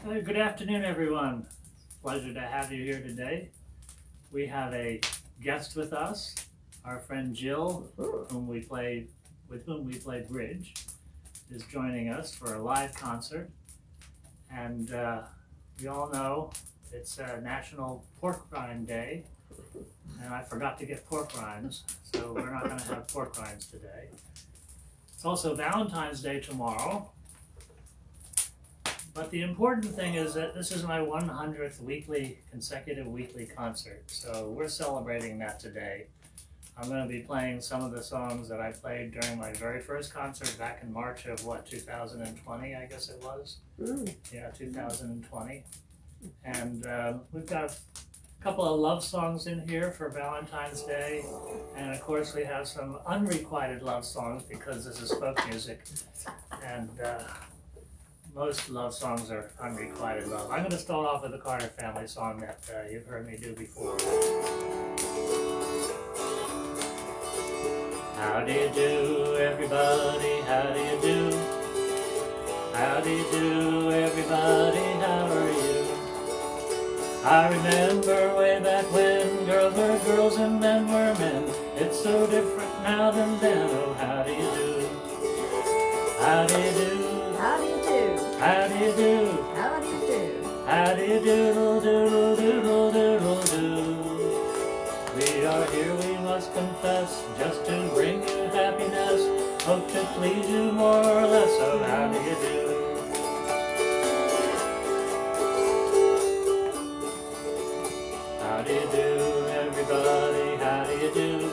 Good afternoon, everyone. Pleasure to have you here today. We have a guest with us, our friend Jill, with whom we play bridge, is joining us for a live concert. And we all know it's National Pork Rind Day, and I forgot to get pork rinds, so we're not going to have pork rinds today. It's also Valentine's Day tomorrow. But the important thing is that this is my 100th consecutive weekly concert, so we're celebrating that today. I'm going to be playing some of the songs that I played during my very first concert back in March of 2020, I guess it was? Yeah, 2020. And we've got a couple of love songs in here for Valentine's Day, and of course we have some unrequited love songs because this is folk music, and most love songs are unrequited love. I'm going to start off with the Carter Family song that you've heard me do before. How do you do, everybody? How do you do? How do you do, everybody? How are you? I remember way back when girls were girls and men were men. It's so different now than then. Oh, how do you do? How do you do? How do you do? How do you do? How do you do? How do you doodle doodle doodle doodle do? We are here, we must confess, just to bring you happiness. Hope to please you more or less, so how do you do? How do you do, everybody? How do you do?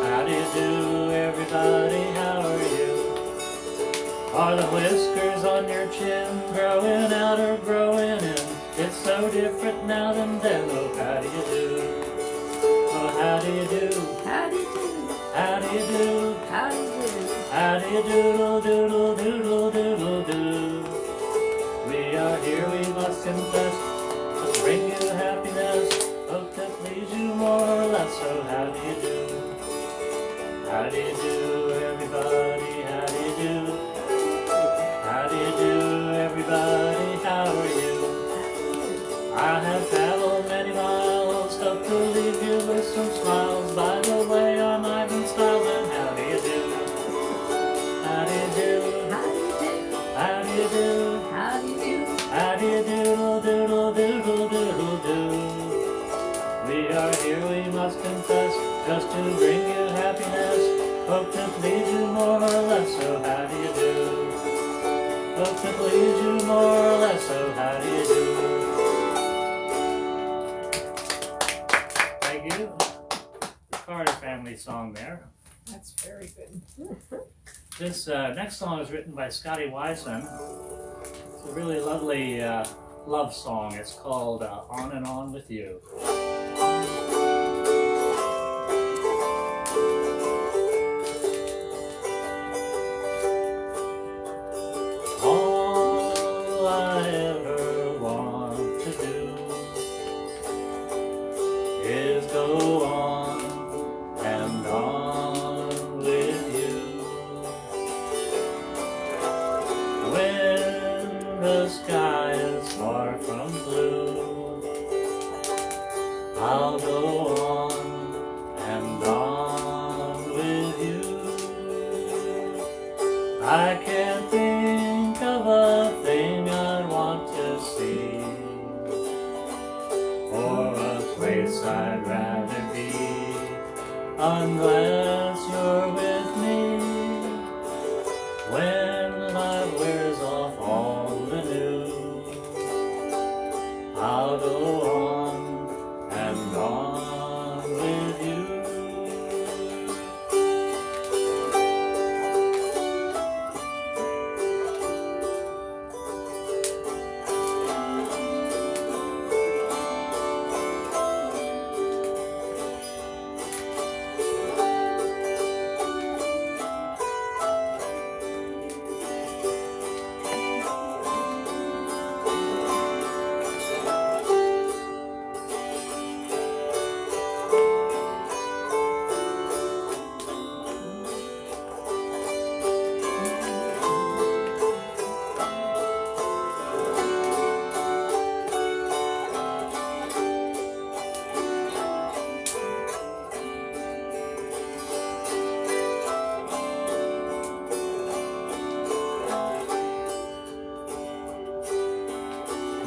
How do you do, everybody? How are you? Are the whiskers on your chin growing out or growing in? It's so different now than then. Oh, how do you do? Oh, how do you do? How do you do? How do you do? How do you do? How do you doodle doodle doodle doodle do? We are here, we must confess, to bring you happiness. Hope to please you more or less. So how do you do? How do you do, everybody? How do you do? How do you do, everybody? How are you? I have traveled many miles, hope to leave you with some smiles. By the way, I'm Ivan Stiles, and how do you do? How do you do? How do you do? How do you do? How do you do? How do you doodle doodle doodle doodle do? We are here, we must confess, just to bring you happiness. Hope to please you more or less, so how do you do? Hope to please you more or less, so how do you do? Thank you. The Carter Family song there. That's very good. This next song is written by Scotty Wiseman. It's a really lovely love song. It's called On and On With You. All I ever want to do is go on and on with you. When the sky is far from blue, I'll go on and on with you. I can't think of a thing I want to see, or a place I'd rather be, unless you're with me. When life wears off all the new, I'll go on and on with you.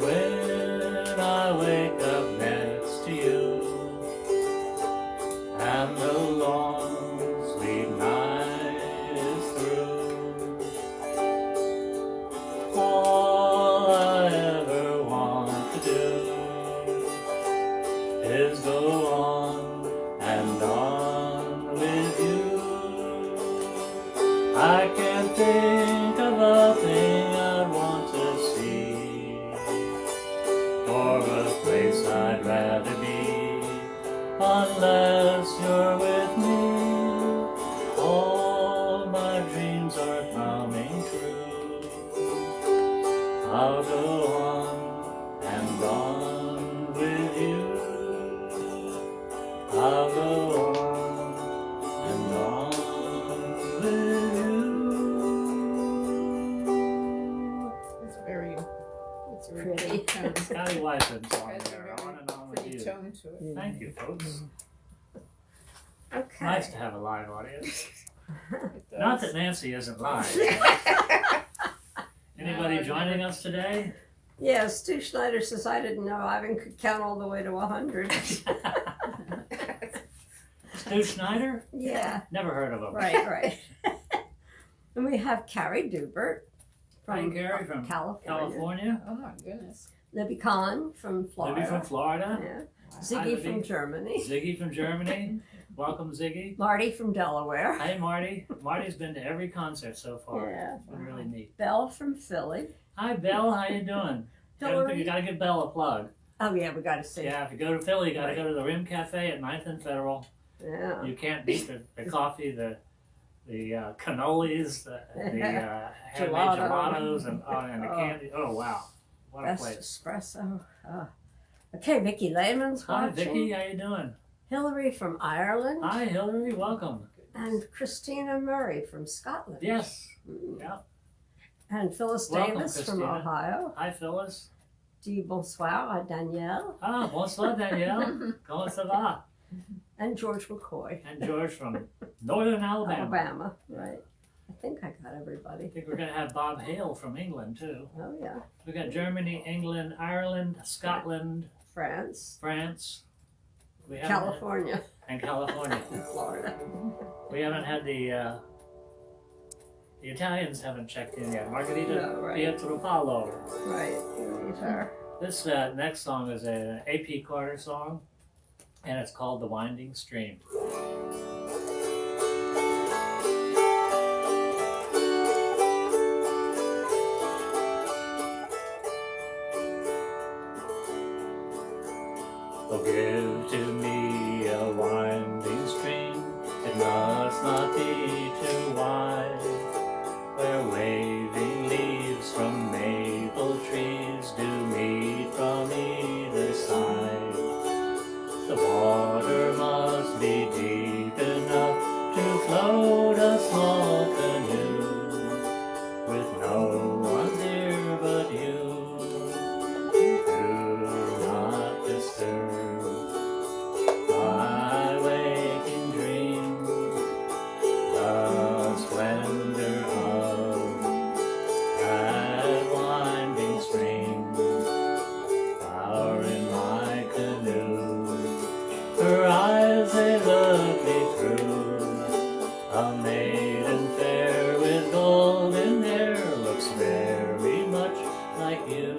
when I wake up next to you, and the long sleep night is through. All I ever want to do is go on and on with you. I can't think of a thing I'd want to see, or a place I'd rather be, unless you're with me. All my dreams are coming true. I'll go on and on with you. I'll go on and on with you. It's very Pretty. good tone. Scotty Weissman song It's got a there, very on and on with pretty you. tone to it. Thank you, folks. Okay. Nice to have a live audience. It Not does. that Nancy isn't live. Anybody No, I've joining never- us today? Yeah, Stu Schneider says I didn't know Ivan could count all the way to 100. Stu Schneider? Yeah, Never heard of him. right. And we have Carrie Dubert Hi, from Carrie from California. California. Oh my goodness. Libby Kahn from Florida. Libby from Florida. Yeah. Wow. Ziggy Libby. from Germany. Ziggy from Germany. Welcome, Ziggy. Marty from Delaware. Hi, Marty. Marty's been to every concert so far. Yeah. It's been really neat. Belle from Philly. Hi, Belle. How you doing? Hillary. You gotta give Belle a plug. Oh yeah, we got to see. Yeah, if you go to Philly, you gotta Right. go to the Rim Cafe at 9th and Federal. Yeah. You can't beat the coffee, the cannolis, the handmade Gelato. gelatos, and the Oh. candy. Oh wow, what a Best place! espresso. Oh. Okay, Vicki Lehman's Hi, watching. Vicky. How you doing? Hillary from Ireland. Hi, Hillary. Welcome. And Christina Murray from Scotland. Yes. Mm. Yeah. And Phyllis Welcome, Davis from Christina. Ohio. Hi, Phyllis. Dis bonsoir à Danielle. Ah, bonsoir, Danielle. Comment ça va? And George McCoy. And George from Northern Alabama. Alabama. Right. I think I got everybody. I think we're gonna have Bob Hale from England too. Oh yeah. We got Germany, England, Ireland, Scotland, France. France. We haven't California. and California. And Florida. We haven't had the Italians haven't checked in yet. Margherita No, right. Pietropalo. Right. Guitar. This next song is an A.P. Carter song, and it's called "The Winding Stream." Oh, give to me a winding stream, it must not be too wide, where waving leaves from maple trees do meet from either side. The water must be deep enough to float a small canoe, with no one dear but you. Do not disturb my waking dream, the splendor of that winding stream. Flower in my canoe, her eyes they look me through. A maiden fair with golden hair looks very much like you.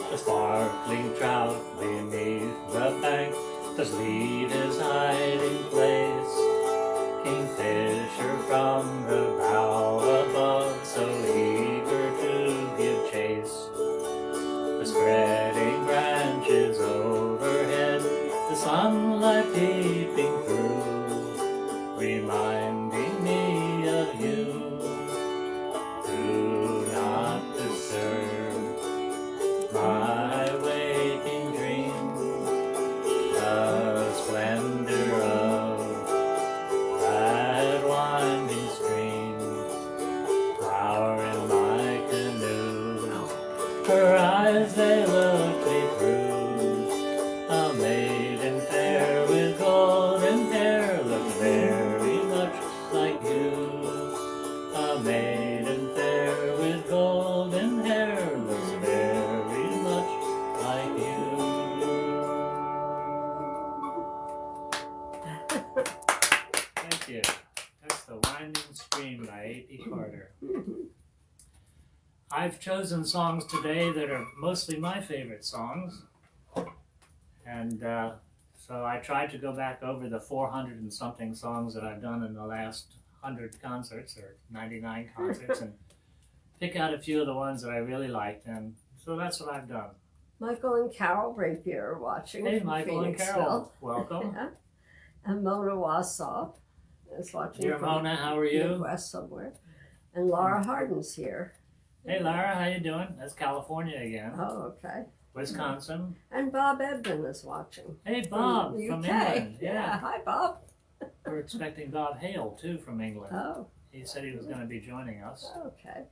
The sparkling trout beneath the bank does leave his hiding place. Kingfisher from the bough above, so eager to give chase. The spreading branches overhead, the sunlight peeping through, reminding me of you. Do not disturb Her eyes, they looked me through. A maiden fair with golden hair looked very much like you. A maiden fair with golden hair looks very much like you. Thank you. That's The Winding Stream by A.P. Carter. I've chosen songs today that are mostly my favorite songs. And so I tried to go back over the 400 and something songs that I've done in the last 100 concerts, or 99 concerts, and pick out a few of the ones that I really liked. And so that's what I've done. Michael and Carol Rapier are watching. Hey, from Michael and Carol, welcome. Yeah. And Mona Wausau is watching. Dear from Mona, how are you? Midwest somewhere. And Laura Hardin's here. Hey, Lara, how you doing? That's California again. Oh, okay. Wisconsin. And Bob Edmund is watching. Hey, Bob, the from UK. England. Yeah. Hi, Bob. We're expecting Bob Hale, too, from England. Oh, He said he was going to be joining us. okay.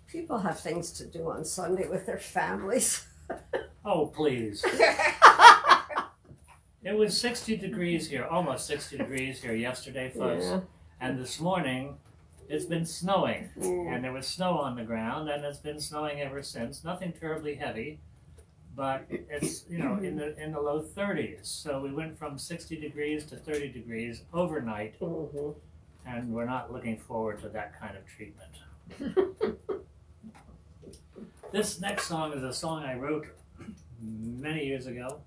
People have things to do on Sunday with their families. Oh, please. It was 60 degrees here, almost 60 degrees here yesterday, folks. Yeah. And this morning, it's been snowing. And there was snow on the ground, and it's been snowing ever since. Nothing terribly heavy, but it's, you know, in the low 30s. So we went from 60 degrees to 30 degrees overnight, Mm-hmm. and we're not looking forward to that kind of treatment. This next song is a song I wrote many years ago,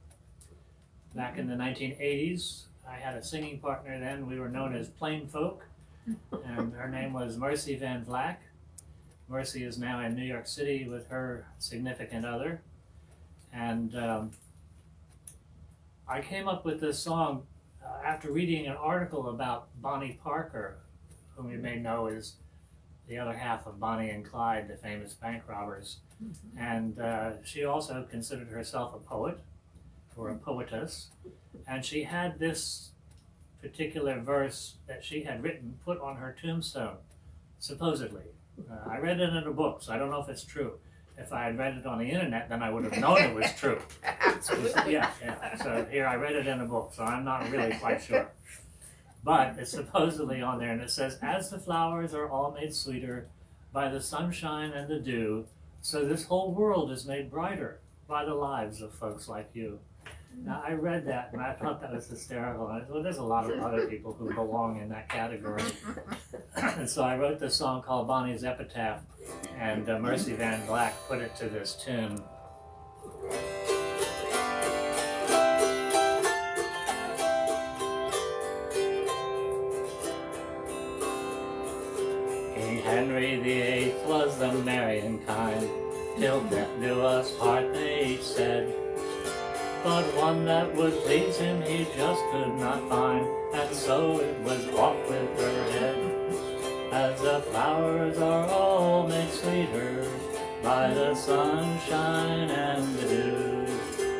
back in the 1980s. I had a singing partner then. We were known as Plain Folk, and her name was Mercy Van Vleck. Mercy is now in New York City with her significant other. And I came up with this song after reading an article about Bonnie Parker, whom you may know is the other half of Bonnie and Clyde, the famous bank robbers. And she also considered herself a poet, or a poetess. And she had this particular verse that she had written put on her tombstone, supposedly. I read it in a book, so I don't know if it's true. If I had read it on the internet, then I would have known it was true. Absolutely. Yeah. So here, I read it in a book, so I'm not really quite sure. But it's supposedly on there, and it says, "As the flowers are all made sweeter by the sunshine and the dew, so this whole world is made brighter by the lives of folks like you." Now, I read that, and I thought that was hysterical. I thought, well, there's a lot of other people who belong in that category. And so I wrote this song called Bonnie's Epitaph, and Mercy Van Vleck put it to this tune. King Henry VIII was the merrying kind, till death do us part, they each said. But one that would please him he just could not find, and so it was off with her head. As the flowers are all made sweeter by the sunshine and the dew,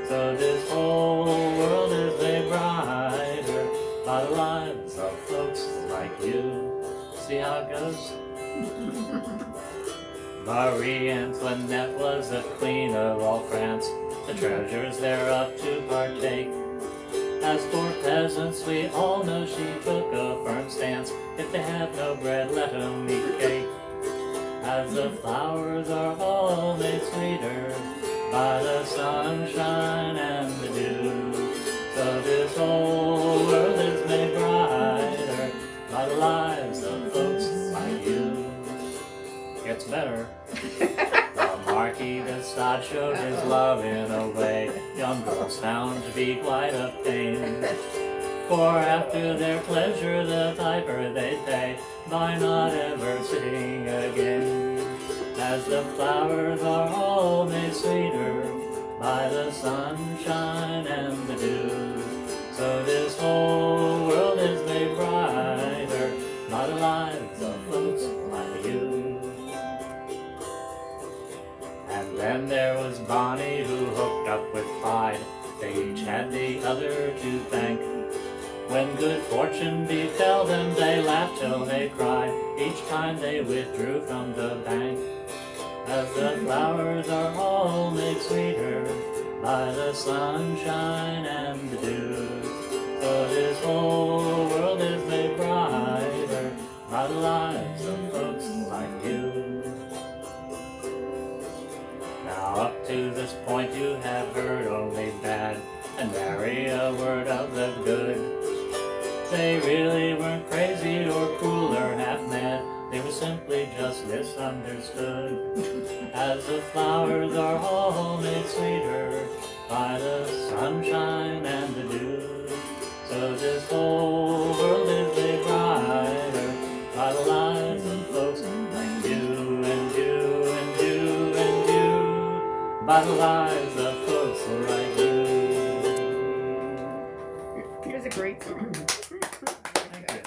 so this whole world is made brighter by the lives of folks like you. See how it goes? Marie Antoinette was the queen of all France, the treasures thereof to partake. As for peasants, we all know she took a firm stance. If they have no bread, let 'em eat cake. As the flowers are all made sweeter by the sunshine and the dew, so this whole world is made brighter by the lives of folks like you. Gets better. The Marquis de Sade showed his love in a way young girls found to be quite a pain. For after their pleasure the piper they pay by not ever sitting again. As the flowers are all made sweeter by the sunshine and the dew, so this whole world is made brighter by the lives of folks like you. And then there was Bonnie who hooked up with Clyde. They each had the other to thank. When good fortune befell them, they laughed till they cried each time they withdrew from the bank. as the flowers are all made sweeter by the sunshine and the dew. So this whole world is made brighter by the lives of folks like you. Now up to this point you have heard only bad, and nary a word of the good. They really weren't crazy or cruel or half mad, they were simply just misunderstood. As the flowers are all made sweeter by the sunshine and the dew. So this whole world is made brighter by the lives of folks like you and you and you and you. By the lives of folks like you. Here's a great song. Thank you.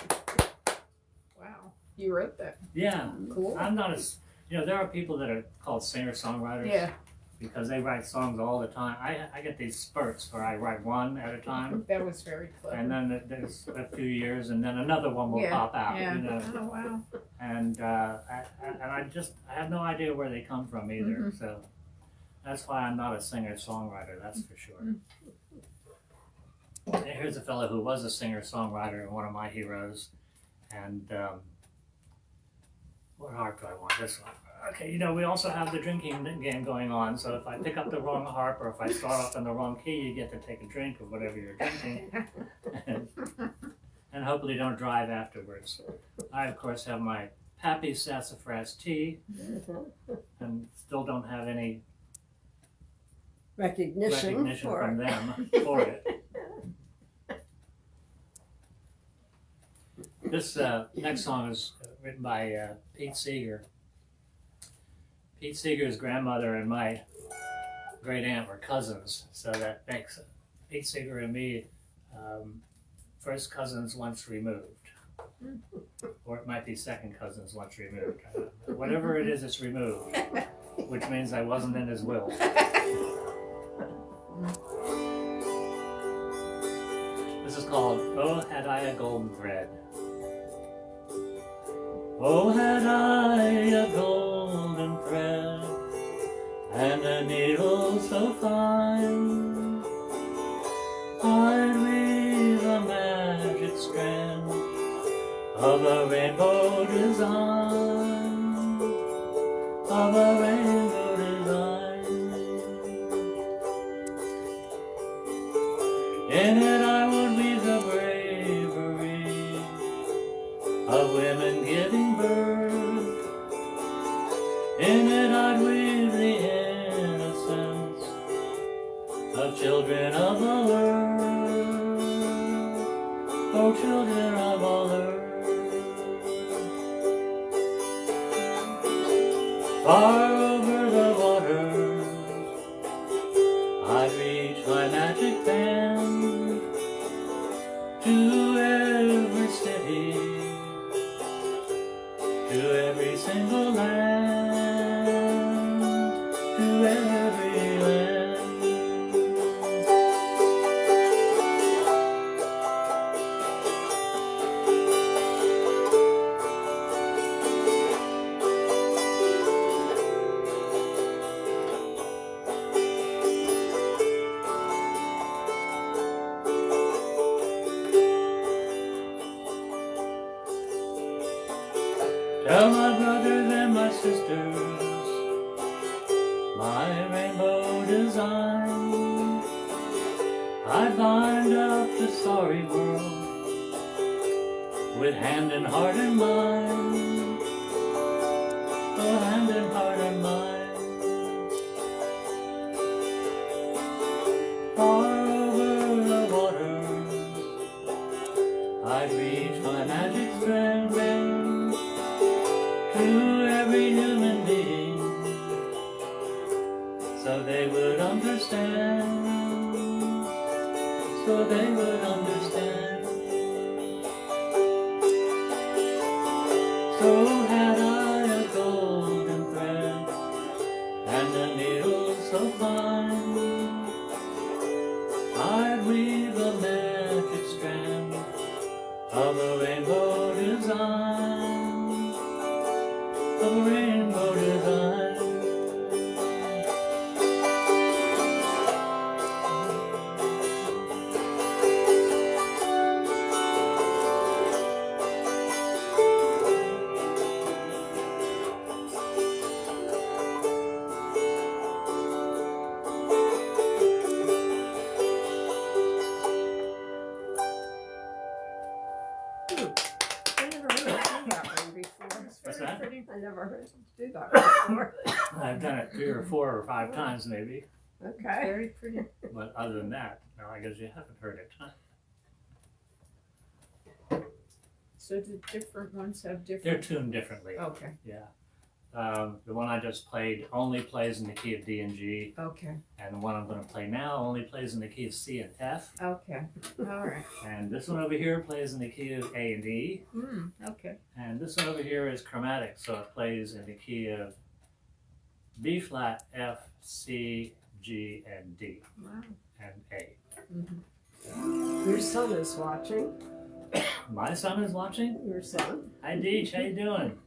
Wow. You wrote that. Yeah. Cool. I'm not as, there are people that are called singer-songwriters. Yeah. Because they write songs all the time. I get these spurts where I write one at a time, That was very clever. and then there's a few years, and then another one will pop out. Yeah. Oh, wow. And I have no idea where they come from either. So that's why I'm not a singer-songwriter. That's for sure. And here's a fellow who was a singer-songwriter and one of my heroes. And what harp do I want? This one. Okay, we also have the drinking game going on, so if I pick up the wrong harp or if I start off in the wrong key, you get to take a drink of whatever you're drinking. And hopefully don't drive afterwards. I, of course, have my Pappy Sassafras tea, and still don't have any Recognition for from it. them for it. This next song is written by Pete Seeger. Pete Seeger's grandmother and my great aunt were cousins, so that makes Pete Seeger and me first cousins once removed. Or it might be second cousins once removed. Whatever it is, it's removed, which means I wasn't in his will. This is called Oh Had I a Golden Thread. Oh, had I a golden thread and a needle so fine, I'd weave a magic strand of a rainbow design, of a rainbow design. In it I would weave the bravery of women giving birth. In it I'd weave the innocence of children of all earth. Oh, children of all earth. Far over the waters I'd reach my magic band to every city, to every single land, to every land. Tell my brothers and my sisters my rainbow design. I'd bind up the sorry world with hand and heart and mind. Oh, hand and heart and mind. Far over the waters I'd reach my magic strand to every human being, so they would understand, so they would understand. So had I a golden thread and a needle so fine, I'd weave a magic strand of a rainbow design, of a rainbow design. that before. I've done it 3 or 4 or 5 times maybe, Okay. Very pretty. but other than that, no, I guess you haven't heard it. Huh? So the different ones have They're different. tuned differently. Okay. Yeah. The one I just played only plays in the key of D and G, Okay. and the one I'm going to play now only plays in the key of C and F. Okay. All right. And this one over here plays in the key of A and E. Okay. And this one over here is chromatic, so it plays in the key of B flat, F, C, G, and D, Wow. and A. Your son is watching. My son is watching. Your son. Hi, Deej. How you doing?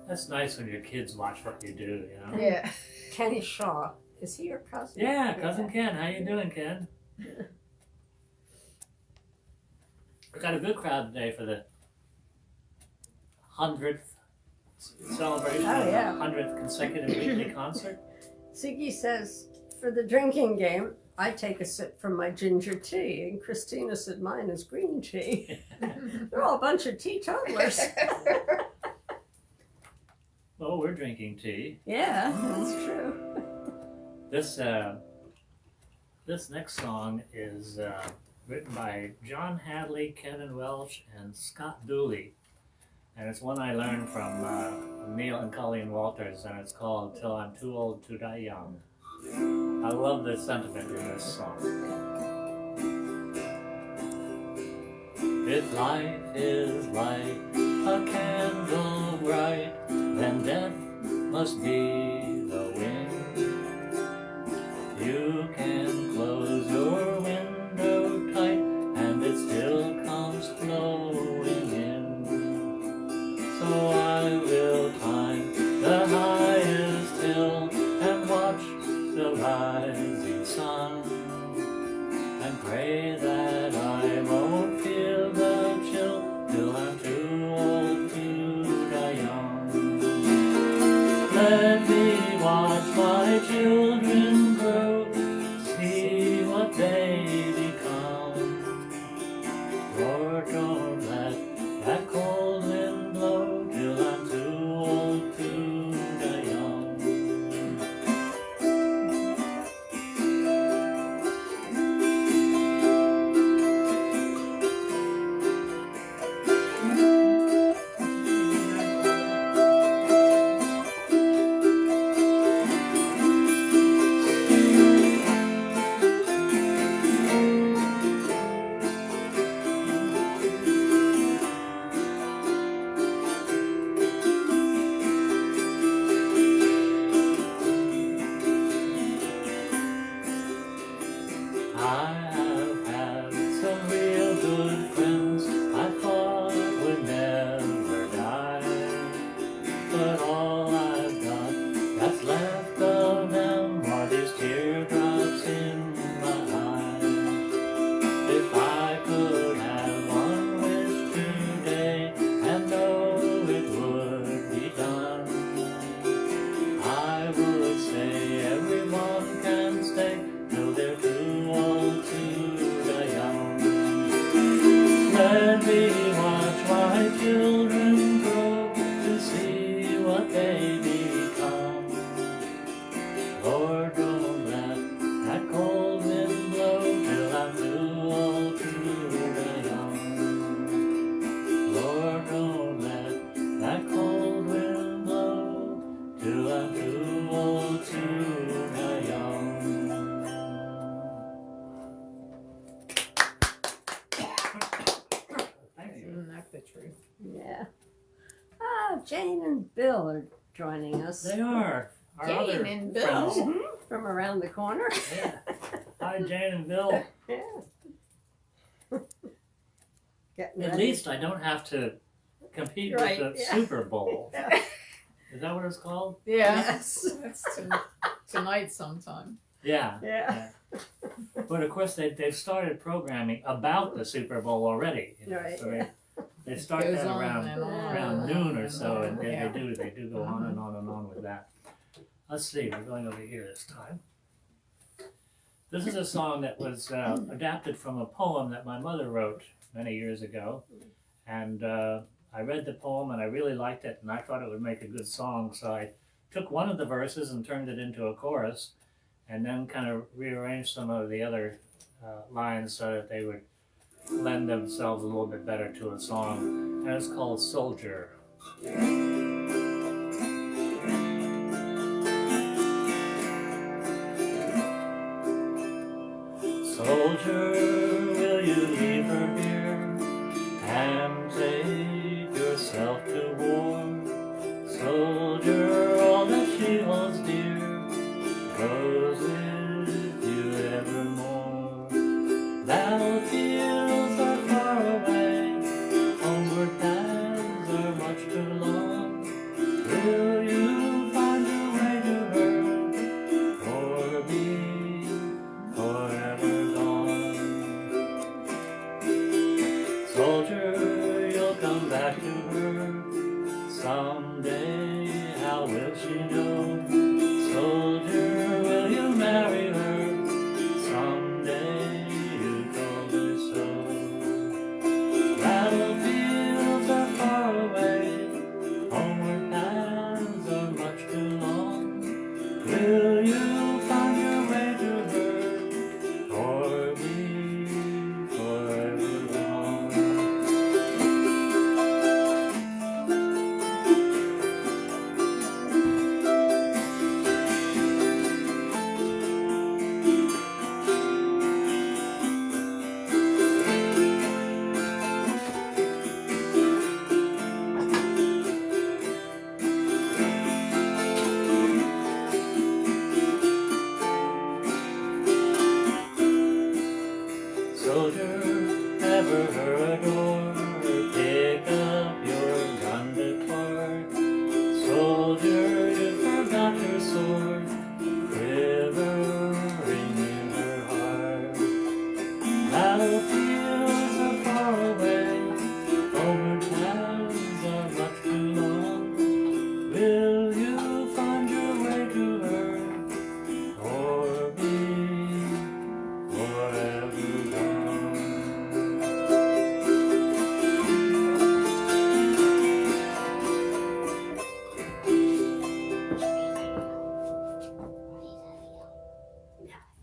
That's nice when your kids watch what you do, you know? Yeah. Kenny Shaw. Is he your cousin? Yeah, cousin Ken. How you doing, Ken? We got a good crowd today for the 100th celebration Oh, yeah. of the 100th consecutive weekly concert. Ziggy says, for the drinking game, I take a sip from my ginger tea, and Christina said mine is green tea. They're all a bunch of teetotalers. Well, we're drinking tea. Yeah, that's true. This next song is written by John Hadley, Kevin Welsh, and Scott Dooley. And it's one I learned from Neil and Colleen Walters, and it's called Till I'm Too Old to Die Young. I love the sentiment in this song. If life is like a candle bright, then death must be the wind. You can close your window tight, and it still comes flowing in. So I will climb the highest hill and watch the rising sun, and pray that I won't feel the chill till I'm too old to die young. Let me watch my children grow, see what they become. Lord, don't let that cold wind blow till I'm too old to die young. I have had some real good friends I thought would never die, but all I've got that's left of them are these teardrops in my eyes. If I could have one wish today and know it would be done, I would say everyone can stay till they're too old to die young. Let me watch my children grow to see what they become. Lord, don't let that cold wind blow till I'm too old to die young. Lord, don't let that cold wind blow till I'm too old to die young. Thank you. Isn't that the truth? Yeah. Ah, Jane and Bill are joining us. They are our Jane other and Bill. friends. Mhm, from around the corner. Yeah. Hi, Jane and Bill. Yeah. Getting At ready. least I don't have to compete Right, with the yeah. Super Bowl. Yeah. Is that what it's called? Yeah. Yes. That's tonight sometime. Yeah. Yeah. But of course, they've started programming about the Super Bowl already. You know, Right, so yeah. they start Goes that on around and on around and noon on or and so, on. and Yeah. they do go on and on and on with that. Let's see, we're going over here this time. This is a song that was adapted from a poem that my mother wrote many years ago, and I read the poem and I really liked it, and I thought it would make a good song, so I took one of the verses and turned it into a chorus, and then kind of rearranged some of the other lines so that they would lend themselves a little bit better to a song, and it's called Soldier. Soldier, will you leave her here and take yourself to war? Soldier, all that she holds dear goes with you evermore. Battlefields are far away, homeward paths are much too long. Will you find your way to her, or be forever gone? Soldier, you'll come back to her someday, how will she know? Soldier, will you marry her someday? You told her so. Battlefields are far away, homeward paths are much too long. Will you find your way to her, or be forever gone? Soldier, ever her adore, pick up your gun depart. Soldier, you forgot your sword, quivering in her heart. Battlefields are far away, homeward paths are much too long. Will you find your way to her, or be forever gone?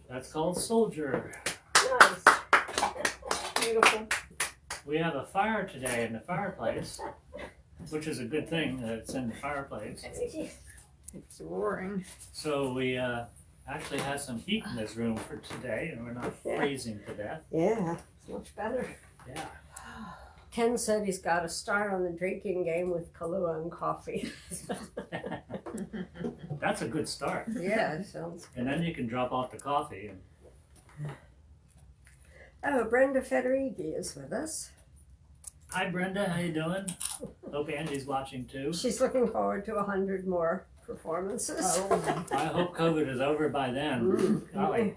That's called Soldier. Nice. Beautiful. We have a fire today in the fireplace, which is a good thing that it's in the fireplace. It's roaring. So we actually have some heat in this room for today, and we're not freezing to death. Yeah, it's much better. Yeah. Ken said he's got to start on the drinking game with Kahlua and coffee. That's a good start. Yeah, sounds good. And then you can drop off the coffee. And... Oh, Brenda Federighi is with us. Hi Brenda, how you doing? Hope Angie's watching too. She's looking forward to 100 more performances. Oh, I hope COVID is over by then. Golly.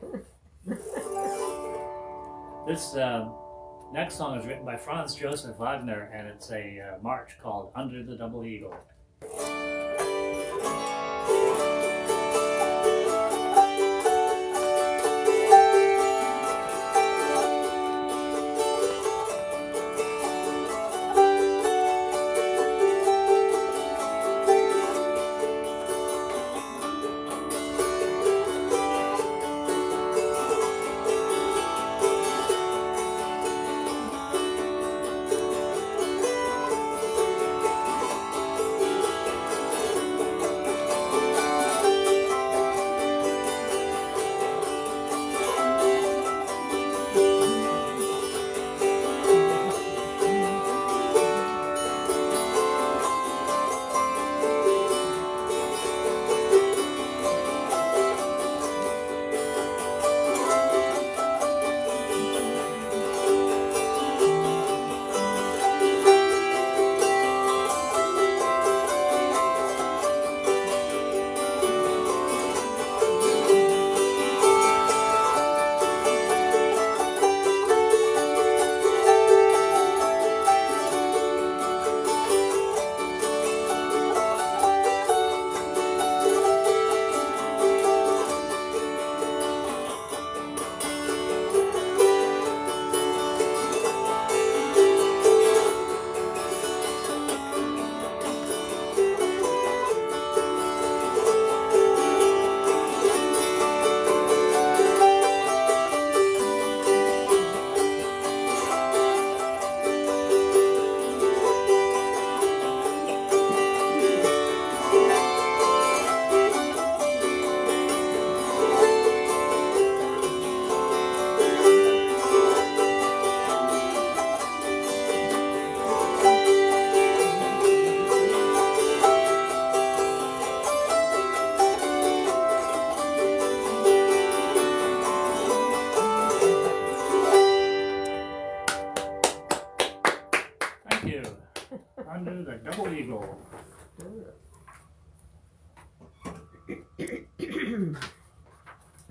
This next song is written by Franz Joseph Wagner, and it's a march called Under the Double Eagle. Bowl.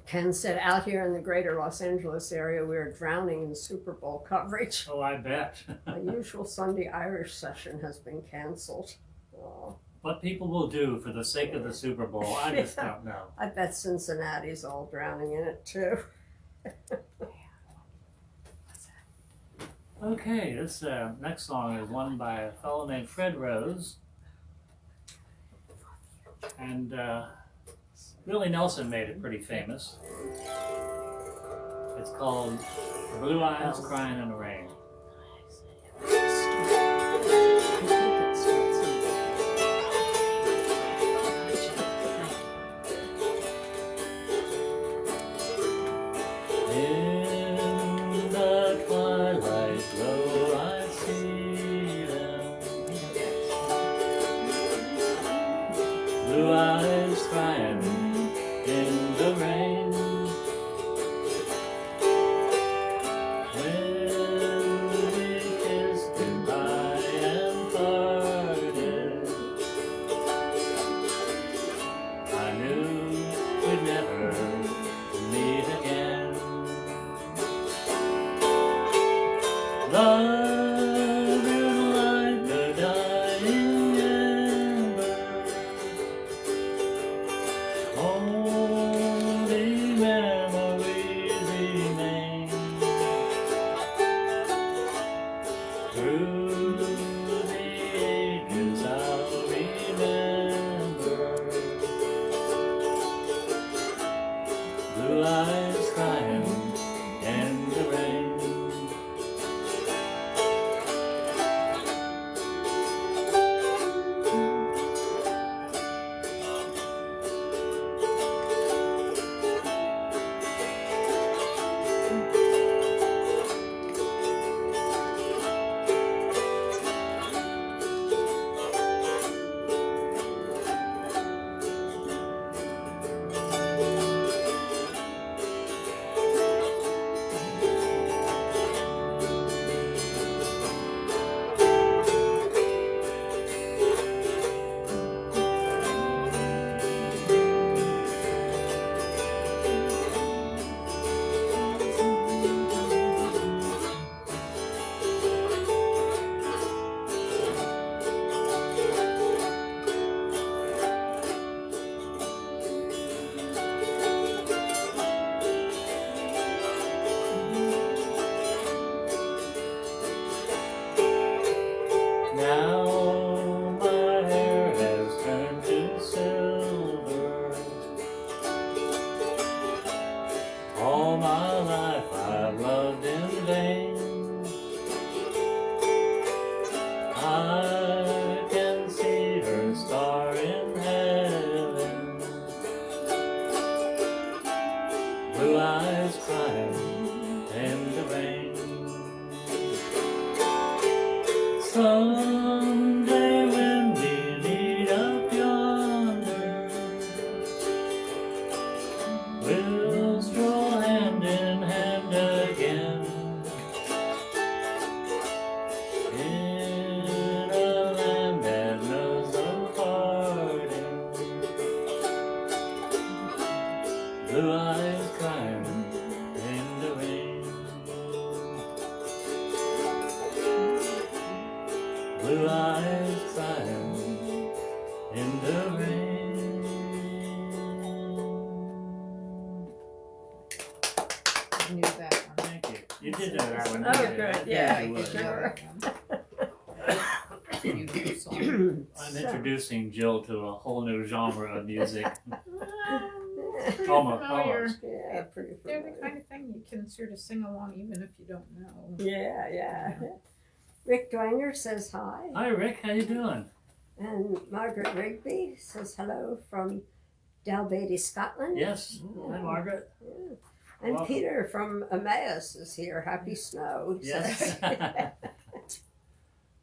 Ken said out here in the greater Los Angeles area, we are drowning in Super Bowl coverage. Oh, I bet. My usual Sunday Irish session has been canceled. Oh, What people will do for the sake of the Super Bowl, I just don't know. I bet Cincinnati's all drowning in it too. Okay, this next song is one by a fellow named Fred Rose. And Willie Nelson made it pretty famous. It's called Blue Eyes Crying in the Rain. In the twilight glow I see them, blue eyes crying in the rain. When we kissed goodbye and parted, I knew we'd never meet again. Love is like a dying ember, only memories remain. Through the ages I'll remember blue eyes crying in the rain. Now my hair has turned to silver. All my life I've loved in vain. I can see her star in heaven, blue eyes crying in the rain. Someday when we meet up yonder, we'll stroll hand in hand again in a land that knows no parting. Blue eyes crying in the rain. Blue eyes crying in the rain. I knew that one. Thank you. You did know that one. Oh, didn't you? good. I Yeah, think you would. sure. Beautiful song. I'm introducing Jill to a whole new genre of music. Pretty Almost, familiar. almost. Yeah, pretty They're the familiar. kind of thing you can sort of sing along even if you don't know. Yeah. Rick Dwenger says hi. Hi, Rick. How you doing? And Margaret Rigby says hello from Dalbeattie, Scotland. Yes. Hi, Margaret. Yeah. And Welcome. Peter from Emmaus is here. Happy snow, he Yes. says.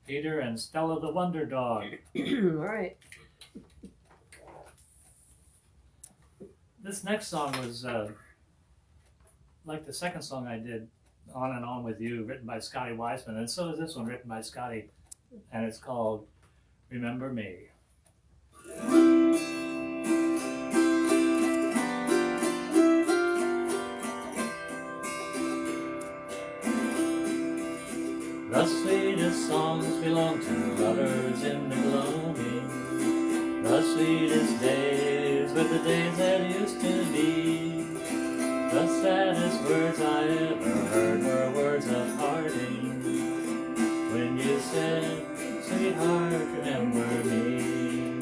Peter and Stella the Wonder Dog. Right. This next song was like the second song I did, On and On With You, written by Scotty Weissman, and so is this one, written by Scotty, and it's called Remember Me. The sweetest songs belong to lovers in the gloaming. The sweetest days were the days that used to be. The saddest words I ever heard were words of parting. When you said, sweetheart, remember me.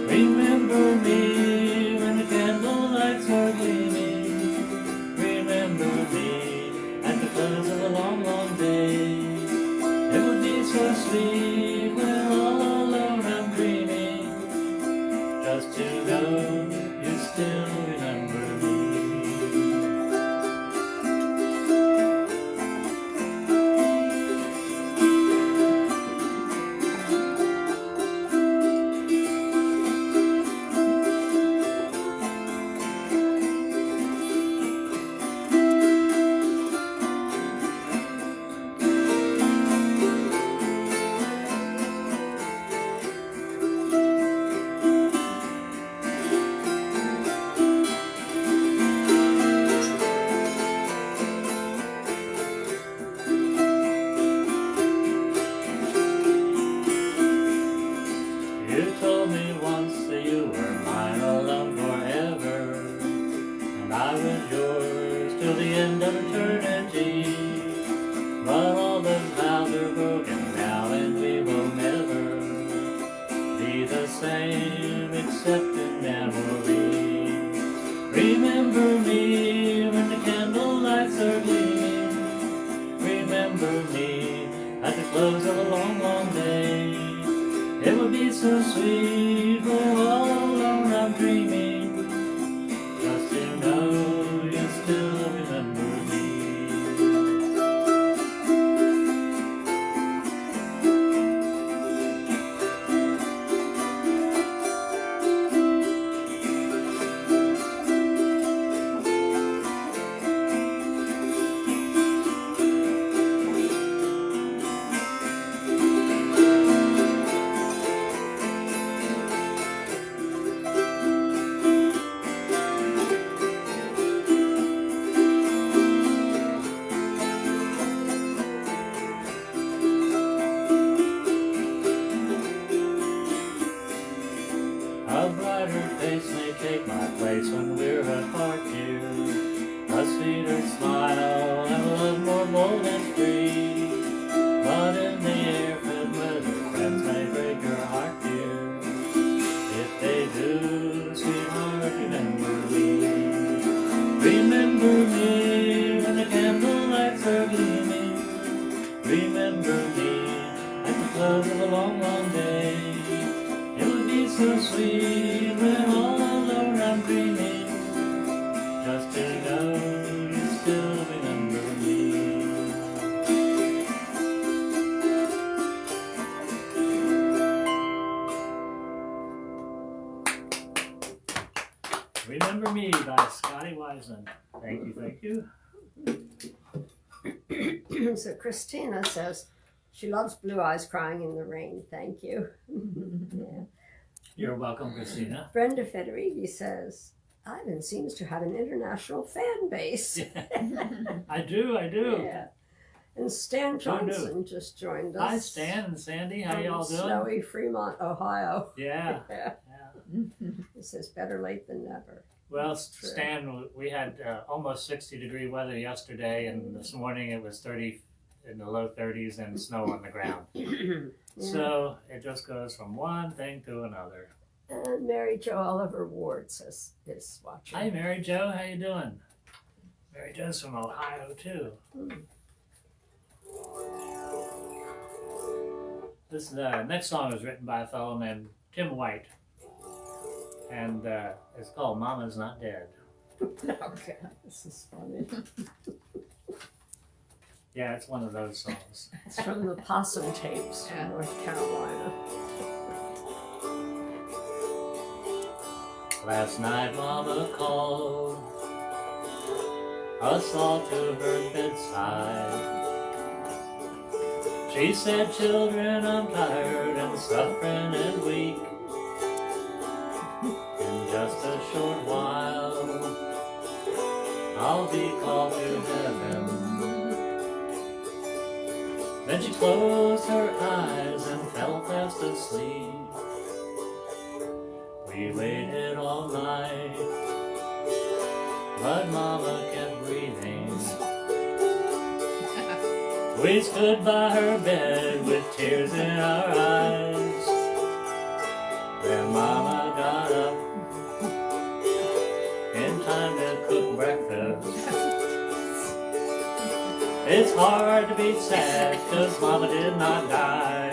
Remember me when the candle lights are gleaming. Remember me at the close of a long, long day. It would be so sweet when all alone I'm dreaming, just to know you still remember me. You told me once that you were mine alone forever, and I was yours till the end of eternity. But all those vows are broken now, and we will never be the same except in memory. Remember me when the candle lights are gleaming. Remember me at the close of a long, long day. It would be so sweet when all alone I'm dreaming, just to know you still remember me. A brighter face may take my place when we're apart, dear. A sweeter smile and a love more bold and free. But in the air-filled weather, friends may break your heart, dear. If they do, sweetheart, remember me. Remember me when the candle lights are gleaming. Remember me at the close of a long, long day. It would be so sweet when all alone I'm dreaming, just to know you still remember me. Remember Me by Scotty Wiseman. Thank you, thank you. So Christina says she loves Blue Eyes Crying in the Rain. Thank you. Yeah. You're welcome, Christina. Brenda Federighi says, Ivan seems to have an international fan base. I do. Yeah. And Stan Johnson just joined us. Hi, Stan and Sandy. How y'all from doing? Snowy Fremont, Ohio. Yeah. Yeah. Yeah. It says better late than never. Well, True. Stan, we had almost 60-degree weather yesterday, and this morning it was 30 in the low 30s and snow on the ground. Yeah. So it just goes from one thing to another. And Mary Jo Oliver Ward says is watching. Hi, Mary Jo. How you doing? Mary Jo's from Ohio too. This next song is written by a fellow named Tim White, and it's called "Mama's Not Dead." Okay, this is funny. Yeah, it's one of those songs. It's from the Possum Tapes from North Carolina. Last night Mama called us all to her bedside. She said, children, I'm tired and suffering and weak. In just a short while, I'll be called to heaven. Then she closed her eyes and fell fast asleep. We waited all night, but Mama kept breathing. We stood by her bed with tears in our eyes. Then Mama got up in time to cook breakfast. It's hard to be sad 'cause Mama did not die.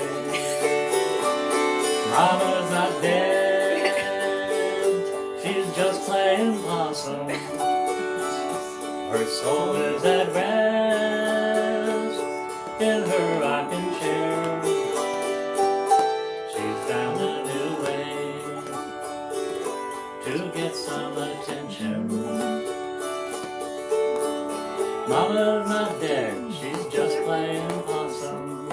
Mama's not dead, she's just playing possum. Her soul is at rest in her rocking chair. She's found a new way to get some attention. Mama's not dead, she's just playing possum.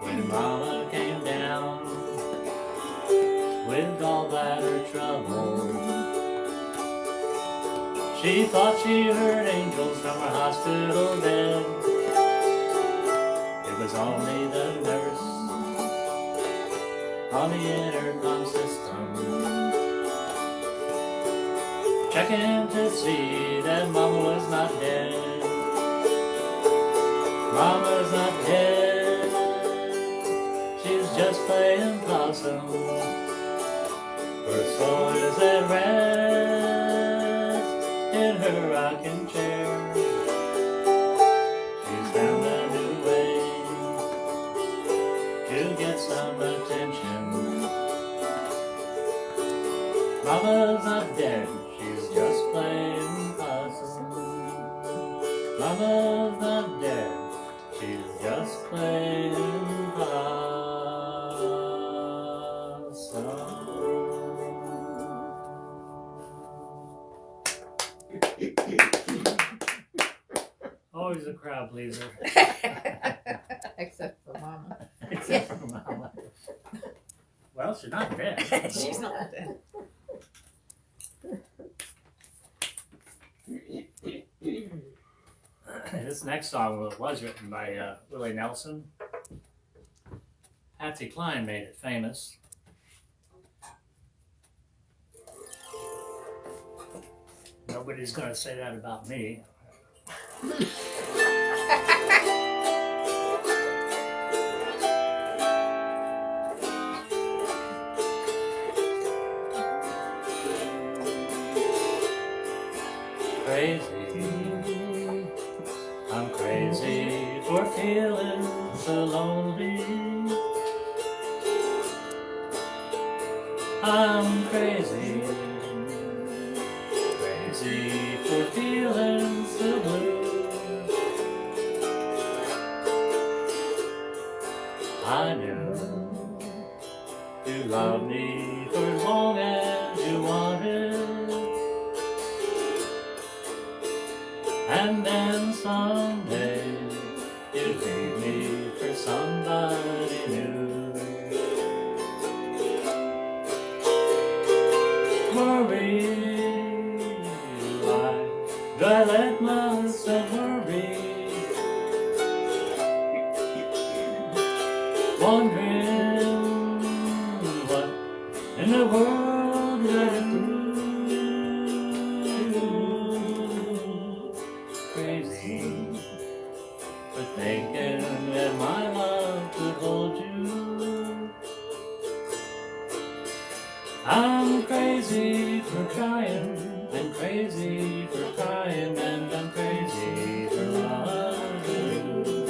When Mama came down with gallbladder trouble, she thought she heard angels from her hospital bed. It was only the nurse on the intercom system, checking to see that Mama was not dead. Mama's not dead, she's just playing possum. Her soul is at rest in her rocking chair. She's found a new way to get some attention. Mama's not dead, she's just playing possum. Mama's not dead, she's just playing possum. Always a crowd pleaser. Except for Mama. Except for Mama. Well, she's not dead. She's not dead. This next song was written by Willie Nelson. Patsy Cline made it famous. Nobody's going to say that about me. Crazy, I'm crazy for feeling so lonely. I'm crazy, crazy for feeling so blue. I knew you loved me for as long as you wanted. And then someday you'd leave me for somebody new. Worry, why do I let myself worry? Wondering what in the world did I do? Crazy for thinking that my love could hold you. I'm crazy for trying, I'm crazy for crying, and I'm crazy for loving you.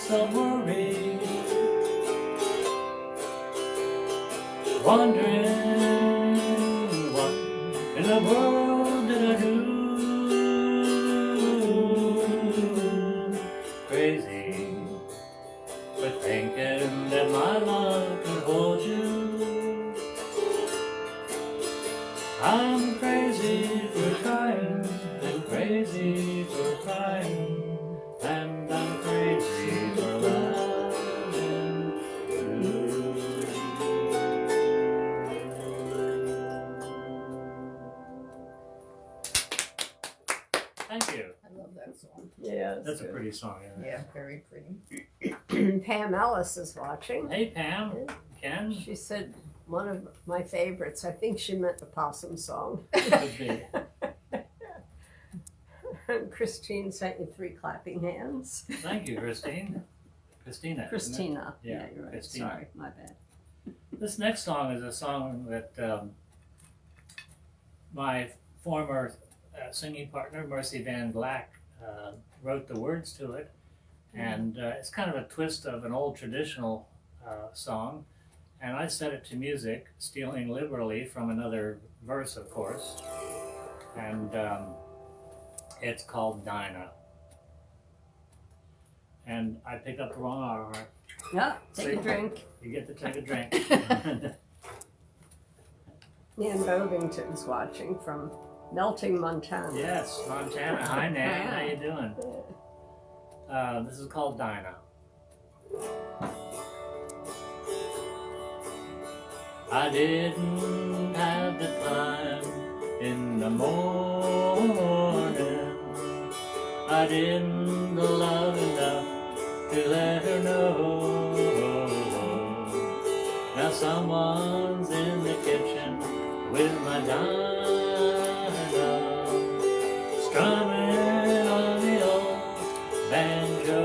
so worried, wondering what in the world did I do? Crazy for thinking that my love could hold you. I'm crazy for trying, and crazy for crying, and I'm crazy for loving you. Thank you. I love that song. Yeah, That's a pretty song, isn't it? Yeah, very pretty. Pam Ellis is watching. Hey Pam, Ken, She said one of my favorites. I think she meant the possum song. could be. Christine sent you 3 clapping hands. Thank you, Christine. Christina. isn't it? Christina. Yeah, You're right. Christina. Sorry, my bad. This next song is a song that my former singing partner, Mercy Van Black, wrote the words to it. And it's kind of a twist of an old traditional song. And I set it to music, stealing liberally from another verse, of course. And it's called Dinah. And I picked up the wrong hour. Yeah, take a drink. You get to take a drink. Nan Bovington's watching from Melting, Montana. Yes, Montana. Hi, Nan. How you doing? This is called Dinah. I didn't have the time in the morning. I didn't love enough to let her know. Now someone's in the kitchen with my Dinah, strumming on the old banjo.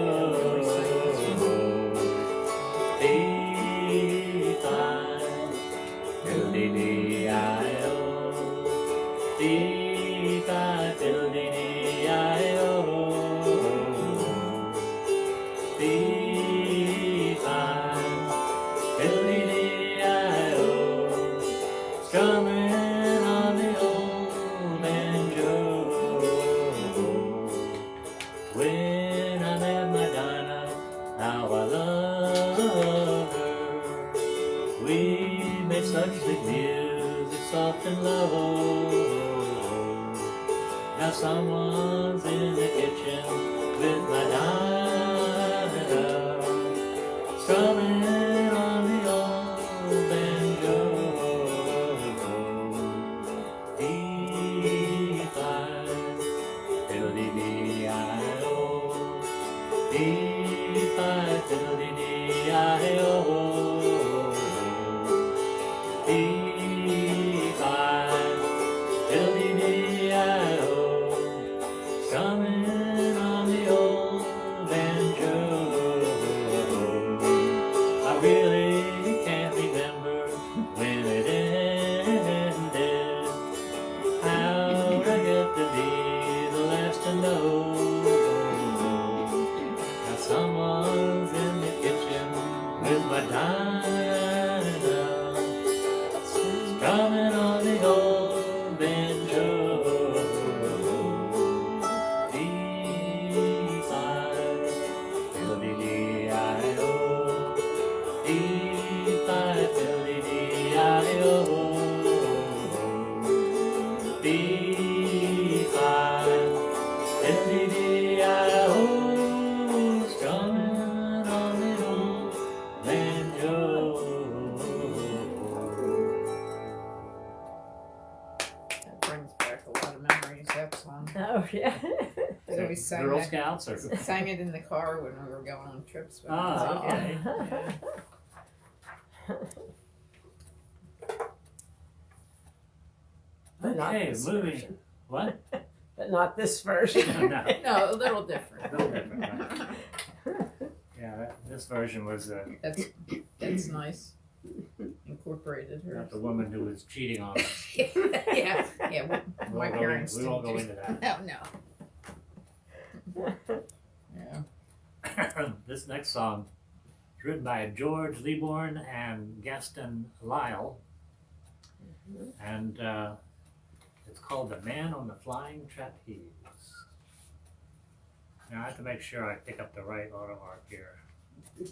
Fiddle-dee-dee-I-O, dee-fi, fiddle-dee-dee-I-O, dee-fi, fiddle-dee-dee-I-O, strumming on the old banjo. When I met my Dinah, how I love her. We made such sweet music, soft and low. Now someone's in the kitchen with my Dinah, strumming on the old banjo. Dee-fi, fiddle-dee-dee-I-O, dee-fi, fiddle-dee-dee-I-O. Strumming on the old banjo. I really can't remember when it ended. How'd I get to be the last to know? Now someone's in the kitchen with my Dinah, strumming on the old banjo. That brings back a lot of memories, that song. Oh, yeah. We always sang Girl that, Scouts or sang it in the car when we were going on trips. When I was Ah, a kid. okay. But not Okay, this moving. version. What? But not this version. No. No, a little different. A little different, Yeah, this version was That's nice. Incorporated her. about the woman who was cheating on us. Yeah, yeah. We My won't go parents we won't go didn't into that. No, no. Yeah. This next song is written by George Leaborn and Gaston Lyle, and it's called "The Man on the Flying Trapeze." Now I have to make sure I pick up the right automark here. You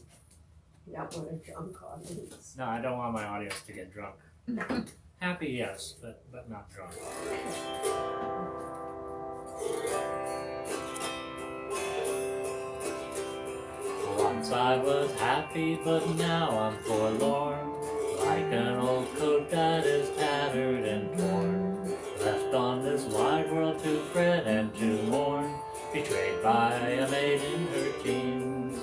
don't want a drunk audience. No, I don't want my audience to get drunk. Happy, yes, but not drunk. Once I was happy, but now I'm forlorn, like an old coat that is tattered and torn, left on this wide world to fret and to mourn, betrayed by a maid in her teens.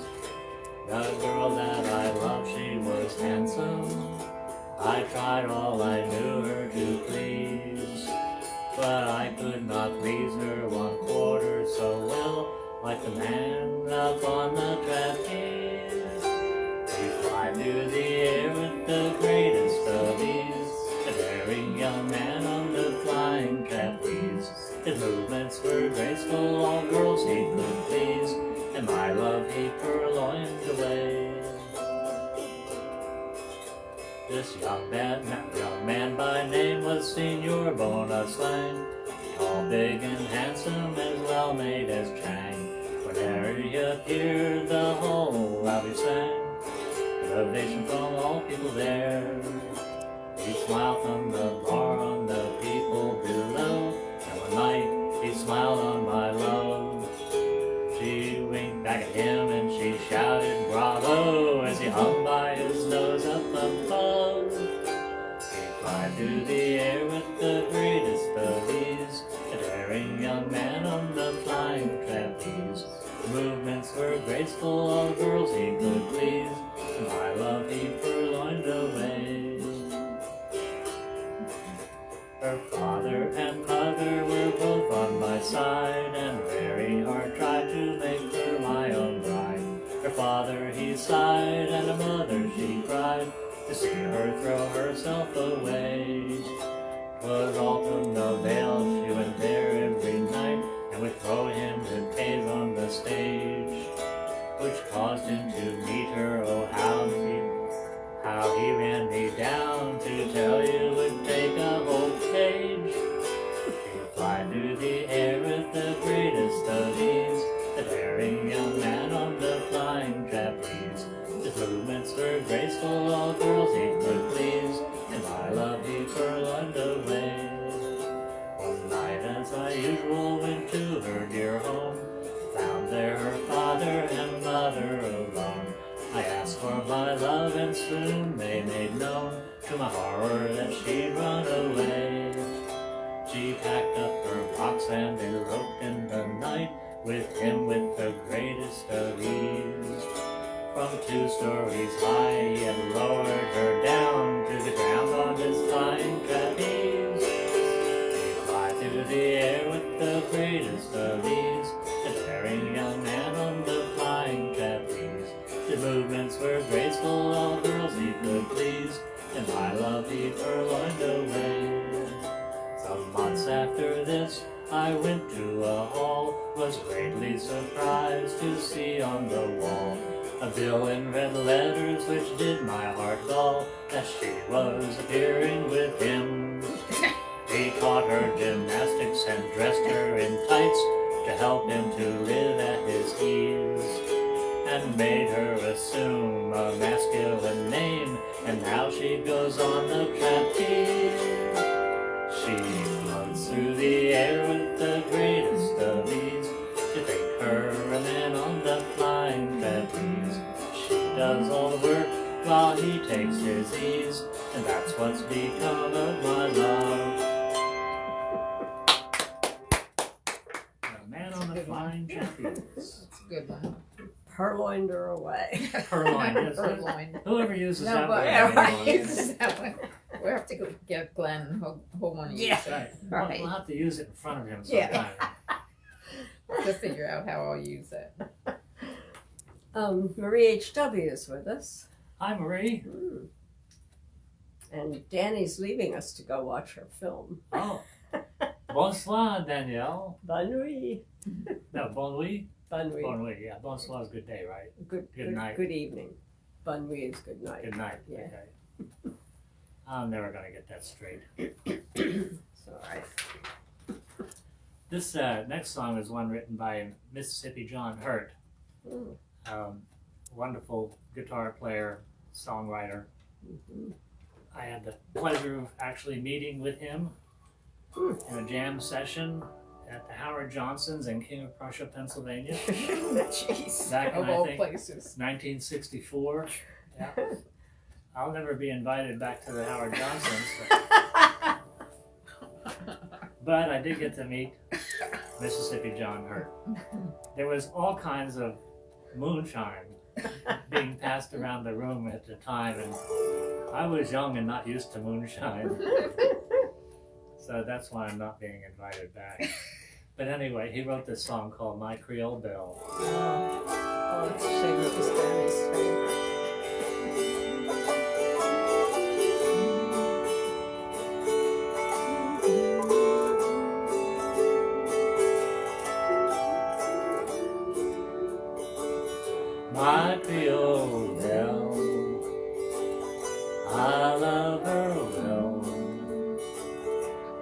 The girl that I loved, she was handsome. I tried all I knew her to please, but I could not please her 1/4 so well, like the man up on the trapeze. We fly through the air with the greatest of ease, a daring young man on the flying trapeze. His movements were graceful, all girls he could please, and my love he purloined away. This young man by name was Senor Bonaslang, all big and handsome, as well made as Chang. Whenever he appeared, the whole lobby sang, an ovation from all people there. He smiled from the bar on the people below, and one night he smiled on my love. She winked back at him and she shouted bravo as he hung by his nose up above. He fly through the air with the greatest of ease, a daring young man on the flying trapeze. The movements were graceful, all girls he could please, and my love he purloined away. Her father and mother were both on my side, and very hard tried to make her my own bride. Her father he sighed, and her mother she cried, to see her throw herself away. 'Twas all from the veil, she went there every night, and would throw him to cave on the stage, which caused him to meet her. Oh, how he ran me down, to tell you would take a whole page. He'd fly through the air with the greatest of ease, a daring young man on the flying trapeze. His movements were graceful, all girls he could please, and my love he purloined away. One night as I usual went to her dear home, found there her father and mother alone. I asked for my love and soon they made known, to my horror, that she'd run away. She packed up her box and eloped in the night, with him with the greatest of ease. From 2 stories high he had lowered her down to the ground on his flying trapeze. He'd fly through the air with the greatest of ease, a daring young man on the flying trapeze. His movements were graceful, all girls he could please, and my love he purloined away. Some months after this, I went to a hall, was greatly surprised to see on the wall a bill in red letters which did my heart gall, that she was appearing with him. He taught her gymnastics and dressed her in tights, to help him to live at his ease, and made her assume a masculine name, and now she goes on the trapeze. She floats through the air with the greatest of ease, to take her a man on the flying trapeze. She does all the work while he takes his ease, and that's what's become of my love. The man on the flying trapeze. That's a good one. Purloined her away. Purloined. Yes, Purloined. whoever uses that Nobody word. ever uses that one. We have to go get Glenn. He'll want to use Yeah. that Right. We'll have to use it in front of him Yeah. sometime. to figure out how I'll use it. Marie H.W. is with us. Hi, Marie. And Danny's leaving us to go watch her film. Oh. Bonsoir, Danielle. Bonne nuit. No, bon nuit. Bonne nuit. Bonne nuit, yeah. Bonsoir is good day, right? Good night. Good evening. Bonne nuit is good night. Good night. Yeah. Okay. I'm never gonna get that straight. It's all right. This next song is one written by Mississippi John Hurt, wonderful guitar player, songwriter. Mhm. I had the pleasure of actually meeting with him in a jam session at the Howard Johnson's in King of Prussia, Pennsylvania, Jeez. Back in, Of I all think, places. 1964. Yeah. I'll never be invited back to the Howard Johnson's, but I did get to meet Mississippi John Hurt. There was all kinds of moonshine being passed around the room at the time, and I was young and not used to moonshine, so that's why I'm not being invited back. But anyway, he wrote this song called My Creole Belle. Oh, it's a shame it was Danny's favorite. My Creole Belle, I love her well,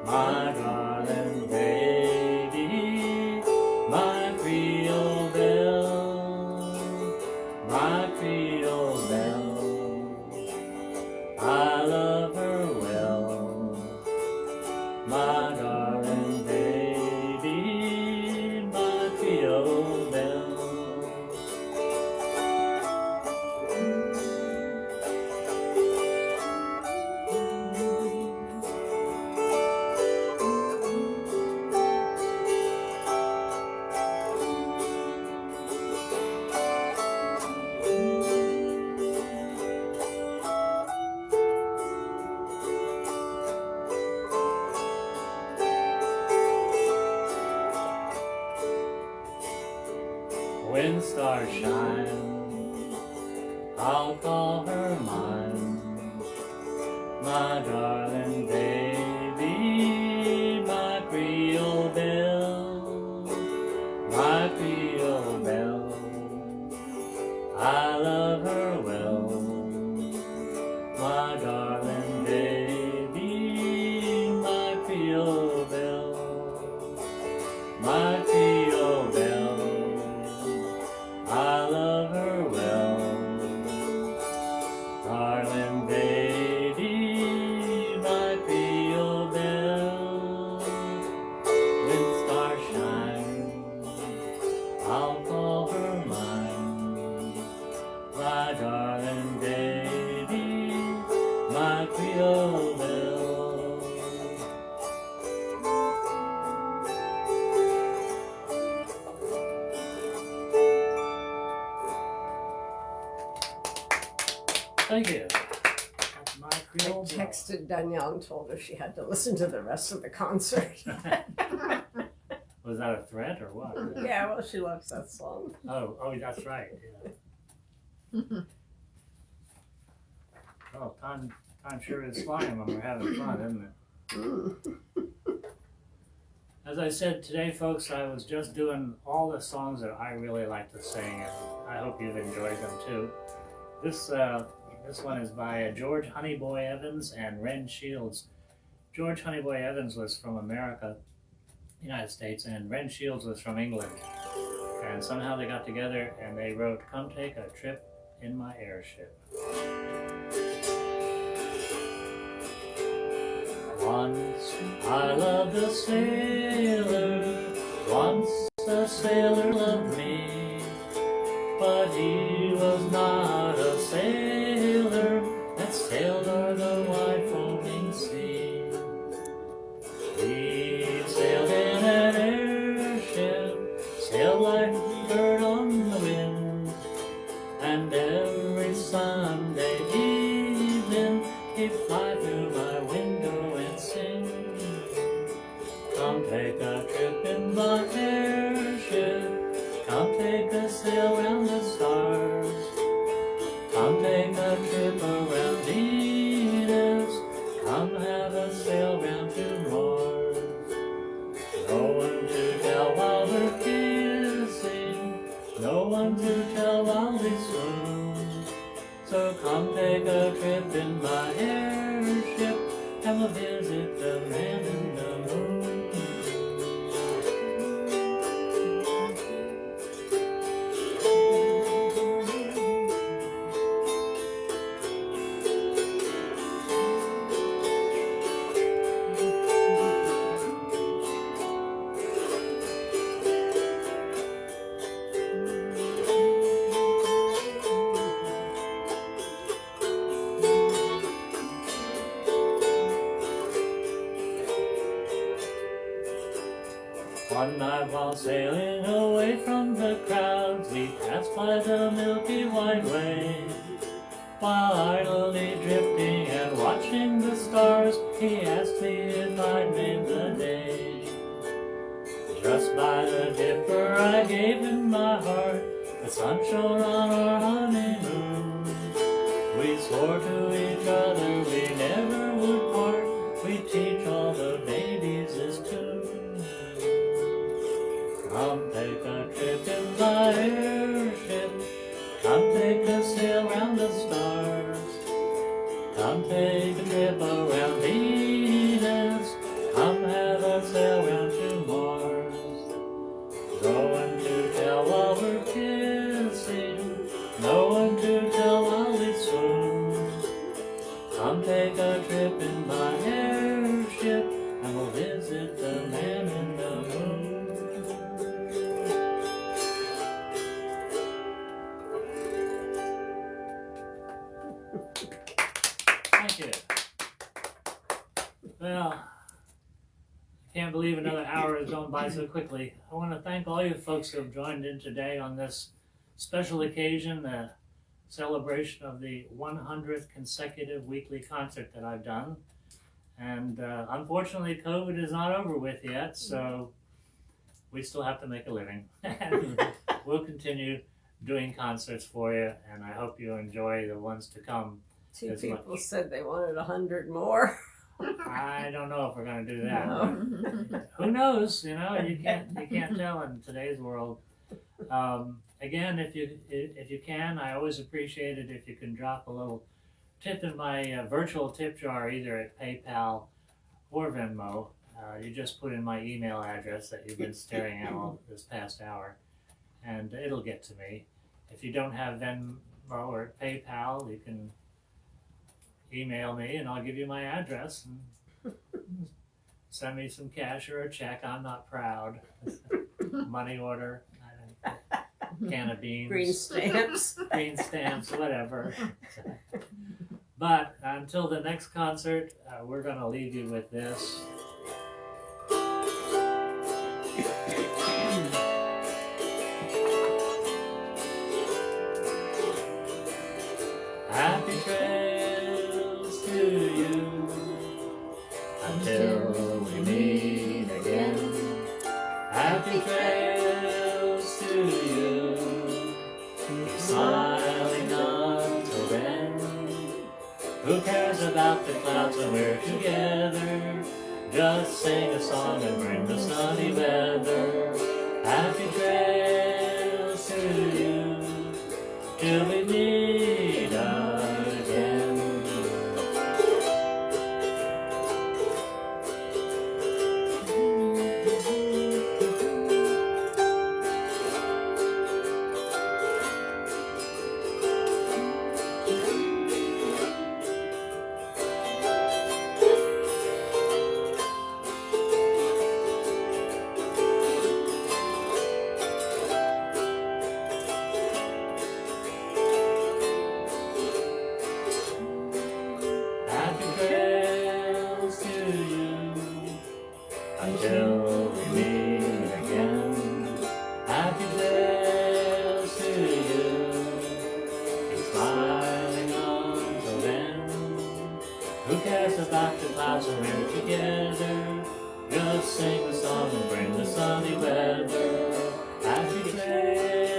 my darling baby, my Creole Belle, my Creole Belle, I love her well, my darling baby, my Creole Belle. When stars shine, I'll call her mine, my darling baby, my Creole Belle, my Creole Belle, I love her well, my darling baby, my Creole Belle, my Creole Belle, I love her well, darling baby, my Creole Belle. When stars shine, I'll call her mine, my darling baby, my Creole Belle. Thank you. That's my I Creole Belle. texted Danielle and told her she had to listen to the rest of the concert. Was that a threat or what? Yeah, well, she loves that song. Oh, that's right. Yeah. Well, time sure is flying when we're having fun, isn't it? Mm. As I said today, folks, I was just doing all the songs that I really like to sing, and I hope you've enjoyed them too. This one is by George Honeyboy Evans and Ren Shields. George Honeyboy Evans was from America, United States, and Ren Shields was from England. And somehow they got together and they wrote, "Come Take a Trip in My Airship." Once I loved a sailor, once a sailor loved me, but he was not a sailor that sailed o'er the wide foaming sea. He sailed in an airship, sailed like a bird on the wind, and every Sunday evening he'd fly through my window and sing, "Come take a trip in my airship, come take a sail round the stars, come take a trip around Venus, come have a sail round to Mars. No one to tell while we're kissing, we'll visit the man in the moon. One night while sailing away from the crowds, we passed by the Milky White Way. While idly drifting and watching the stars, he asked me if I'd name the day. Just by the dipper I gave him my heart, the sun shone on our honeymoon. We swore to each other we never would part, we'd teach all the babies this tune. Come take a trip in my airship, come take a sail round the stars. Come take a trip around Venus, come have a sail round to Mars. Going to tell while we're kissing, no one to tell while we swoon. Come take a trip in my airship, and we'll visit the man in the moon. Thank you. Well, I can't believe another hour has gone by so quickly. I want to thank all you folks who have joined in today on this special occasion, the celebration of the 100th consecutive weekly concert that I've done. And unfortunately, COVID is not over with yet, so we still have to make a living. And we'll continue doing concerts for you, and I hope you enjoy the ones to come. Two As people much. said they wanted 100 more. I don't know if we're going to do that. No. Who knows? You know, you can't tell in today's world. Again, if you can, I always appreciate it if you can drop a little tip in my virtual tip jar, either at PayPal or Venmo. You just put in my email address that you've been staring at all this past hour, and it'll get to me. If you don't have Venmo or PayPal, you can email me and I'll give you my address and send me some cash or a check. I'm not proud. Money order, can of beans, Green stamps. green stamps, whatever. But until the next concert, we're going to leave you with this. Happy trails to you until we meet again. Happy trails to you, keep smiling until then. Who cares about the clouds when we're together? Just sing a song and bring the sunny weather. Happy trails to you till we meet again. Happy trails to you until we meet again. Happy trails to you, keep smiling until then. Who cares about the clouds when we're together? Just sing the song and bring the sunny weather. Happy trails.